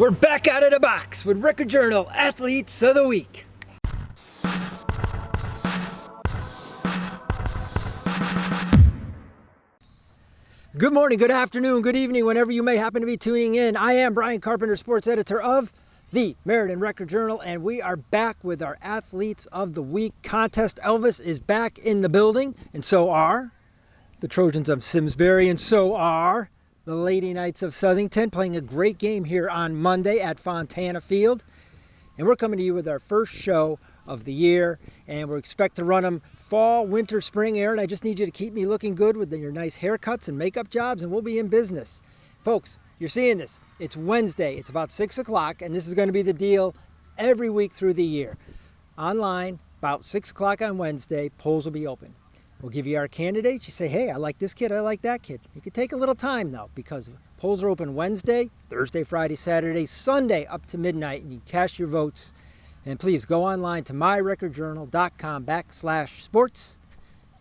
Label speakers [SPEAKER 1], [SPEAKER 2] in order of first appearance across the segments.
[SPEAKER 1] We're back out of the box with Record Journal Athletes of the Week. Good morning, good afternoon, good evening, whenever you may happen to be tuning in. I am Brian Carpenter, sports editor of the Meriden Record Journal, and we are back with our Athletes of the Week contest. Elvis is back in the building, and so are the Trojans of Simsbury, and so are the Lady Knights of Southington, playing a great game here on Monday at Fontana Field. And we're coming to you with our first show of the year, and we expect to run them fall, winter, spring. Aaron, I just need you to keep me looking good with your nice haircuts and makeup jobs, and we'll be in business. Folks, you're seeing this. It's Wednesday. It's about 6 o'clock, and this is going to be the deal every week through the year. Online, about 6 o'clock on Wednesday, polls will be open. We'll give you our candidates. You say, hey, I like this kid, I like that kid. You can take a little time, though, because polls are open Wednesday, Thursday, Friday, Saturday, Sunday, up to midnight, and you cast your votes. And please go online to myrecordjournal.com/sports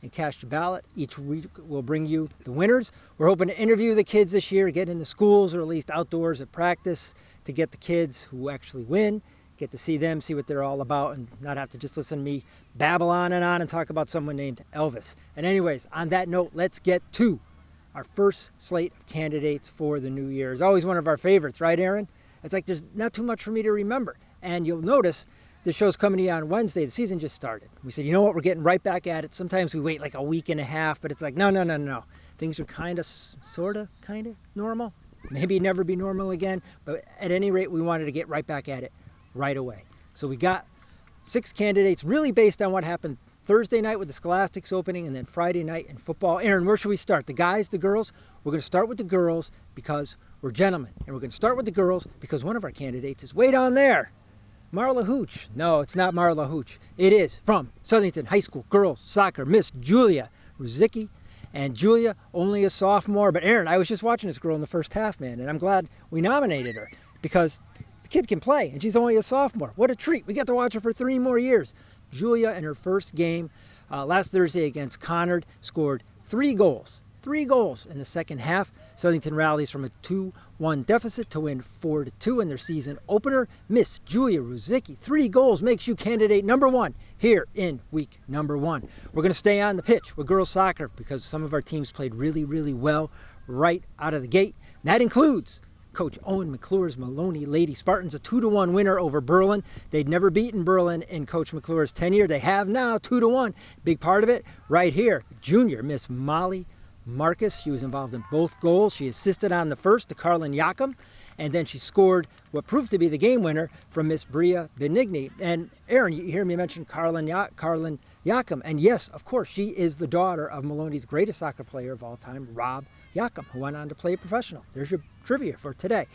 [SPEAKER 1] and cast your ballot. Each week we'll bring you the winners. We're hoping to interview the kids this year, get into schools or at least outdoors at practice to get the kids who actually win, get to see them, see what they're all about, and not have to just listen to me babble on and talk about someone named Elvis. And anyways, on that note, let's get to our first slate of candidates for the new year. It's always one of our favorites, right, Aaron? It's like there's not too much for me to remember. And you'll notice the show's coming to you on Wednesday. The season just started. We said, you know what, we're getting right back at it. Sometimes we wait like a week and a half, but it's like, no. Things are kind of normal. Maybe never be normal again, but at any rate, we wanted to get right back at it right away. So we got 6 candidates really based on what happened Thursday night with the Scholastics opening and then Friday night in football. Aaron, where should we start? The guys, the girls? We're going to start with the girls because we're gentlemen. And we're going to start with the girls because one of our candidates is way down there. Marla Hooch. No, it's not Marla Hooch. It is from Southington High School girls soccer, Miss Julia Ruzicki. And Julia, only a sophomore. But Aaron, I was just watching this girl in the first half, man, and I'm glad we nominated her because the kid can play, and she's only a sophomore. What a treat. We get to watch her for 3 more years. Julia, in her first game last Thursday against Conard, scored 3 goals. 3 goals in the second half. Southington rallies from a 2-1 deficit to win 4-2 in their season opener. Miss Julia Ruzicki, 3 goals makes you candidate number 1 here in week number 1. We're going to stay on the pitch with girls soccer because some of our teams played really, really well right out of the gate. And that includes Coach Owen McClure's Maloney Lady Spartans, a 2-1 winner over Berlin. They'd never beaten Berlin in Coach McClure's tenure. They have now 2-1. Big part of it right here. Junior Miss Molly Marcus, she was involved in both goals. She assisted on the first to Carlin Yakum, and then she scored what proved to be the game winner from Miss Bria Benigni. And Aaron, you hear me mention Carlin Yakum, and yes, of course, she is the daughter of Maloney's greatest soccer player of all time, Rob Yakum, who went on to play professional. There's your trivia for today.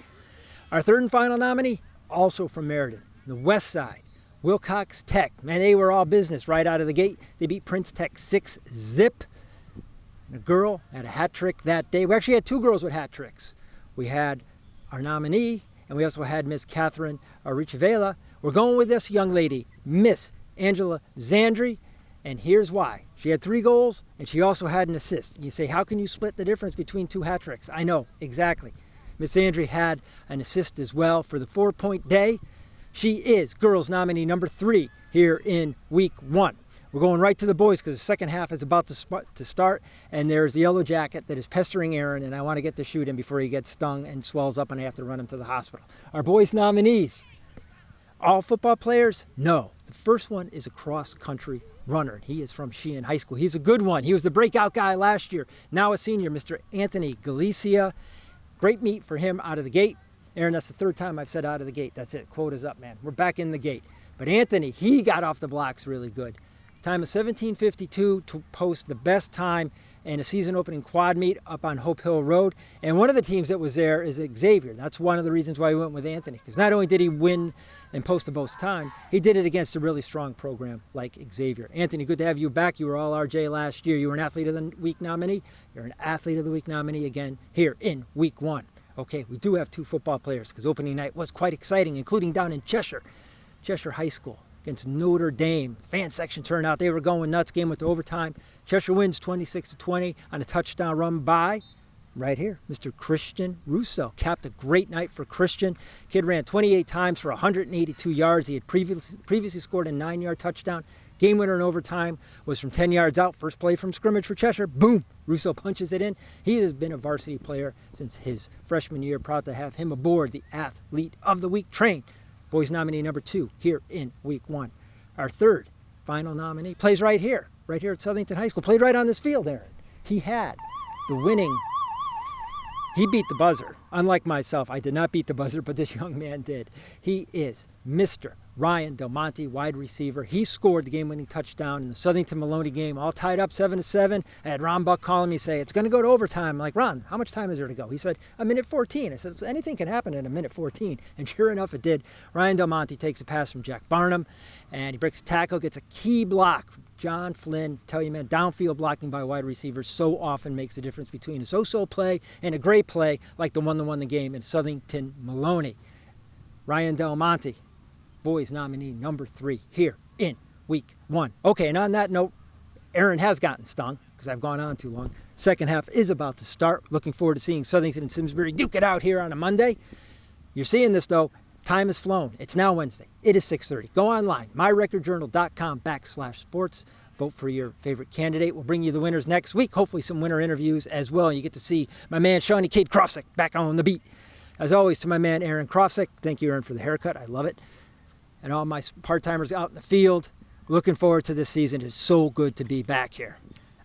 [SPEAKER 1] Our third and final nominee, also from Meriden, the West Side, Wilcox Tech. Man, they were all business right out of the gate. They beat Prince Tech 6-0. And a girl had a hat trick that day. We actually had 2 girls with hat tricks. We had our nominee, and we also had Miss Catherine Richivela. We're going with this young lady, Miss Angela Zandry, and here's why. She had 3 goals, and she also had an assist. You say, how can you split the difference between 2 hat tricks? I know, exactly. Miss Zandry had an assist as well for the 4-point day. She is girls nominee number 3 here in week 1. We're going right to the boys because the second half is about to start, and there's the yellow jacket that is pestering Aaron, and I want to get to shoot him before he gets stung and swells up and I have to run him to the hospital. Our boys nominees, all football players? No. The first one is a cross-country runner. He is from Sheehan High School. He's a good one. He was the breakout guy last year. Now a senior, Mr. Anthony Galicia. Great meet for him out of the gate. Aaron, that's the 3rd time I've said out of the gate. That's it. Quota's up, man. We're back in the gate. But Anthony, he got off the blocks really good. Time of 17:52 to post the best time in a season opening quad meet up on Hope Hill Road. And one of the teams that was there is Xavier. That's one of the reasons why we went with Anthony, because not only did he win and post the most time, he did it against a really strong program like Xavier. Anthony, good to have you back. You were all RJ last year. You were an Athlete of the Week nominee. You're an Athlete of the Week nominee again here in week 1. Okay, we do have 2 football players because opening night was quite exciting, including down in Cheshire High School against Notre Dame. Fan section turnout, they were going nuts. Game went to overtime. Cheshire wins 26-20 on a touchdown run by right here, Mr. Christian Roussel capped a great night for Christian. Kid ran 28 times for 182 yards. He had previously scored a 9-yard touchdown. Game winner in overtime was from 10 yards out. First play from scrimmage for Cheshire. Boom! Roussel punches it in. He has been a varsity player since his freshman year. Proud to have him aboard the Athlete of the Week train. Boys nominee number 2 here in week 1. Our third final nominee plays right here at Southington High School. Played right on this field, Aaron. He had the winning. He beat the buzzer. Unlike myself, I did not beat the buzzer, but this young man did. He is Mr. Ryan Del Monte, wide receiver. He scored the game-winning touchdown in the Southington-Maloney game, all tied up 7-7. I had Ron Buck calling me, say, it's going to go to overtime. I'm like, Ron, how much time is there to go? He said, a minute 14. I said, anything can happen in a minute 14. And sure enough, it did. Ryan Del Monte takes a pass from Jack Barnum, and he breaks a tackle, gets a key block from John Flynn. Tell you, man, downfield blocking by wide receivers so often makes the difference between a so-so play and a great play like the one that won the game in Southington-Maloney. Ryan Del Monte, boys nominee number 3 here in week 1. Okay, and on that note, Aaron has gotten stung because I've gone on too long. Second half is about to start. Looking forward to seeing Southington and Simsbury duke it out here on a Monday. You're seeing this, though. Time has flown. It's now Wednesday. It is 6:30. Go online, myrecordjournal.com/sports. Vote for your favorite candidate. We'll bring you the winners next week. Hopefully some winner interviews as well. You get to see my man, Shawnee Cade Krofsick, back on the beat. As always, to my man, Aaron Krofsick. Thank you, Aaron, for the haircut. I love it. And all my part-timers out in the field. Looking forward to this season. It's so good to be back here.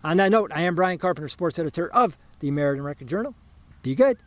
[SPEAKER 1] On that note, I am Brian Carpenter, sports editor of the American Record Journal. Be good.